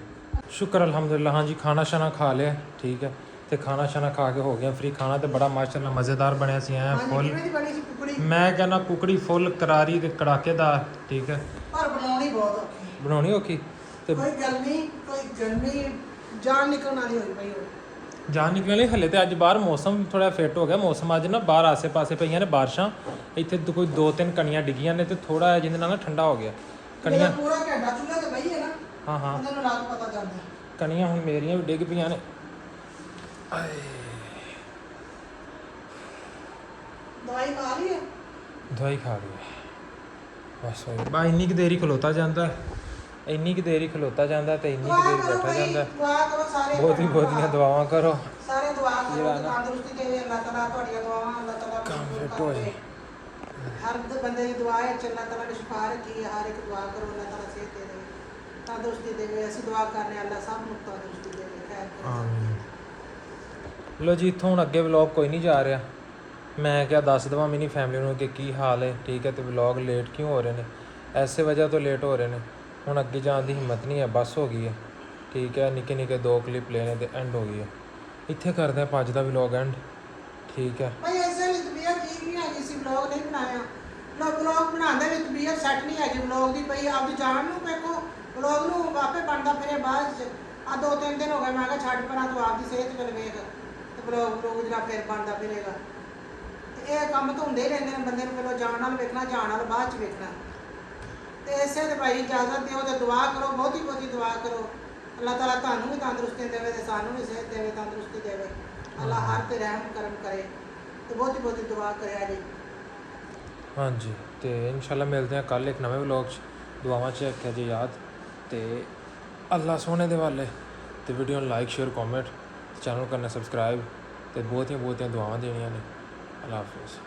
ਸ਼ੁਕਰ ਅਲਹਮਦੁਲਿਲਾ। ਹਾਂਜੀ ਖਾਣਾ ਸ਼ਾਨਾ ਖਾ ਲਿਆ, ਠੀਕ ਹੈ। ਤੇ ਖਾਣਾ ਸ਼ਾਨਾ ਖਾ ਕੇ ਹੋ ਗਿਆ ਫ੍ਰੀ। ਖਾਣਾ ਤੇ ਬੜਾ ਮਾਸ਼ਾਅੱਲਾ ਮਜ਼ੇਦਾਰ ਬਣਿਆ ਸੀ ਐ ਫੁੱਲ। ਕਿਵੇਂ ਦੀ ਬਣੀ ਸੀ ਕੁਕੜੀ? ਮੈਂ ਕਹਿੰਦਾ ਕੁਕੜੀ ਫੁੱਲ ਕਰਾਰੀ ਤੇ ਕੜਾਕੇਦਾਰ, ਠੀਕ ਹੈ। ਪਰ ਬਣਾਉਣੀ ਬਹੁਤ ਔਖੀ। ਬਣਾਉਣੀ ਔਖੀ ਤੇ ਕੋਈ ਗਰਮੀ ਜਾਨ ਨਿਕਲਣ ਵਾਲੀ ਹੋਈ ਪਈ ਉਹ। ਜਾਨ ਨਿਕਲਣ ਲਈ ਹਲੇ ਤੇ ਅੱਜ ਬਾਹਰ ਮੌਸਮ ਥੋੜਾ ਫਿੱਟ ਹੋ ਗਿਆ। ਮੌਸਮ ਅੱਜ ਨਾ ਬਾਹਰ ਆਸੇ-ਪਾਸੇ ਪਈਆਂ ਨੇ ਬਾਰਿਸ਼ਾਂ, ਇੱਥੇ ਕੋਈ 2-3 ਕਣੀਆਂ ਡਿੱਗੀਆਂ ਨੇ ਤੇ ਥੋੜਾ ਜਿਹਦੇ ਨਾਲ ਨਾ ਠੰਡਾ ਹੋ ਗਿਆ। ਕਣੀਆਂ ਪੂਰਾ ਘੰਟਾ ਚੁੱਲ੍ਹੇ ਤੇ ਬਈ ਹੈ ਨਾ, ਹਾਂ ਉਹਨਾਂ ਨੂੰ ਰਾਤ ਪਤਾ ਜਾਂਦਾ। ਕਣੀਆਂ ਹੁਣ ਮੇਰੀਆਂ ਵੀ ਡਿੱਗ ਪਈਆਂ ਨੇ। ਦਵਾਈ ਖਾ ਲਈ ਹੈ? ਦਵਾਈ ਖਾ ਲਈ ਬਸ ਹੋਈ ਬਾ। ਇੰਨੀ ਕੁ ਦੇਰ ਹੀ ਖਲੋਤਾ ਜਾਂਦਾ ਤੇ ਇੰਨੀ ਕੁ ਦੇਰ ਬੈਠਾ ਜਾਂਦਾ। ਦੁਆ ਕਰੋ ਸਾਰੇ, ਬਹੁਤੀਆਂ ਦੁਆਵਾਂ ਕਰੋ। ਸਾਰੇ ਦੁਆ ਕਰੋ ਕਿ ਤੰਦਰੁਸਤੀ ਦੇਵੇ ਅੱਲਾਹ ਤਾਲਾ। ਤੁਹਾਡੀਆਂ ਦੁਆਵਾਂ ਅੱਲਾਹ ਤਾਲਾ ਕੰਮ ਕਬੂਲ ਫਿੱਟ ਹੋ ਜਾਏ। ਹਰ ਬੰਦੇ ਦੀ ਦੁਆ ਹੈ ਅੱਲਾਹ ਤਾਲਾ ਨੇ ਸ਼ਿਫਾ ਰੱਖੀ ਹੈ। ਹਰ ਇੱਕ ਦੁਆ ਕਰੋ ਅੱਲਾਹ ਤਾਲਾ ਸਿਹਤ ਦੇ ਦੇਵੇ, ਤੰਦਰੁਸਤੀ ਦੇਵੇ। ਅਸੀਂ ਦੁਆ ਕਰਨੇ ਅੱਲਾਹ ਸਭ ਨੂੰ ਤੰਦਰੁਸਤੀ ਦੇਵੇ, ਖੈਰ ਕਰੇ। ਆਮੀਨ। ਲੋ ਜੀ ਇੱਥੋਂ ਹੁਣ ਅੱਗੇ ਵਲੌਗ ਕੋਈ ਨਹੀਂ ਜਾ ਰਿਹਾ। ਮੈਂ ਕਿਹਾ ਦੱਸ ਦੇਵਾਂ ਮੇਰੀ ਫੈਮਿਲੀ ਨੂੰ ਕਿ ਕੀ ਹਾਲ ਹੈ, ਠੀਕ ਹੈ। ਤੇ ਵਲੌਗ ਲੇਟ ਕਿਉਂ ਹੋ ਰਹੇ ਨੇ, ਐਸੇ ਵਜ੍ਹਾ ਤੋਂ ਲੇਟ ਹੋ ਰਹੇ ਨੇ। ਹੁਣ ਅੱਗੇ ਜਾਣ ਦੀ ਹਿੰਮਤ ਨਹੀਂ ਹੈ, ਬਸ ਹੋ ਗਈ ਹੈ, ਠੀਕ ਹੈ। ਨਿੱਕੇ 2 ਕਲਿੱਪ ਲੈਣੇ ਤੇ ਐਂਡ ਹੋ ਗਈ ਹੈ। ਇੱਥੇ ਕਰਦੇ ਆਪਾਂ ਅੱਜ ਦਾ ਵਲੌਗ ਐਂਡ, ਠੀਕ ਹੈ। ਭਾਈ ਐਸੇ ਵਿੱਚ ਤਬੀਅਤ ਠੀਕ ਨਹੀਂ ਹੈਗੀ ਸੀ, ਵਲੌਗ ਨਹੀਂ ਬਣਾਇਆ। ਵਲੌਗ ਬਣਾਉਂਦੇ ਵਿੱਚ ਤਬੀਅਤ ਸੈੱਟ ਨਹੀਂ ਹੈਗੀ ਵਲੌਗ ਦੀ। ਪਈ ਆਪਦੀ ਜਾਨ ਨੂੰ ਵੇਖੋ, ਵਲੌਗ ਨੂੰ ਆਪੇ ਬਣਦਾ ਫਿਰੇ ਬਾਅਦ 'ਚ। 2-3 ਦਿਨ ਹੋ ਗਏ ਮੈਂ ਕਿਹਾ ਛੱਡ ਪਰਾਂ, ਤੂੰ ਆਪਦੀ ਸਿਹਤ ਵੱਲ ਵੇਖ ਤੇ ਵਲੌਗ ਜਿਹੜਾ ਫਿਰ ਬਣਦਾ ਫਿਰੇਗਾ। ਤੇ ਇਹ ਕੰਮ ਤਾਂ ਹੁੰਦੇ ਹੀ ਰਹਿੰਦੇ ਨੇ ਬੰਦੇ ਨੂੰ, ਪਹਿਲਾਂ ਜਾਣ ਨਾਲ ਵੇਖਣਾ, ਜਾਣ ਨਾਲ ਬਾਅਦ 'ਚ ਵੇਖਣਾ। ਤੇ ਇਸੇ ਦੇ ਭਾਈ ਇਜਾਜ਼ਤ ਦਿਓ ਤੇ ਦੁਆ ਕਰੋ, ਬਹੁਤੀ ਦੁਆ ਕਰੋ। ਅੱਲਾਹ ਤਾਲਾ ਤੁਹਾਨੂੰ ਵੀ ਤੰਦਰੁਸਤੀ ਦੇਵੇ ਤੇ ਸਾਨੂੰ ਵੀ ਸਿਹਤ ਦੇਵੇ, ਤੰਦਰੁਸਤੀ ਦੇਵੇ। ਅੱਲਾਹ ਹਰ ਤੇ ਰਹਿਮ ਕਰਮ ਕਰੇ ਤੇ ਬਹੁਤੀ ਦੁਆ ਕਰਿਆ ਜੀ। ਹਾਂਜੀ ਤੇ ਇਨਸ਼ਾਅੱਲਾ ਮਿਲਦੇ ਹਾਂ ਕੱਲ੍ਹ ਇੱਕ ਨਵੇਂ ਵਲੌਗ 'ਚ। ਦੁਆਵਾਂ 'ਚ ਰੱਖਿਆ ਜੀ ਯਾਦ ਤੇ ਅੱਲਾਹ ਸੋਹਣੇ ਦੇ ਵਾਲੇ। ਤੇ ਵੀਡੀਓ ਨੂੰ ਲਾਈਕ ਸ਼ੇਅਰ ਕਮੈਂਟ, ਚੈਨਲ ਕਰਨਾ ਸਬਸਕ੍ਰਾਈਬ ਤੇ ਬਹੁਤੀਆਂ ਦੁਆਵਾਂ ਦੇਣੀਆਂ ਨੇ। ਅੱਲਾਹ ਹਾਫਿਜ਼।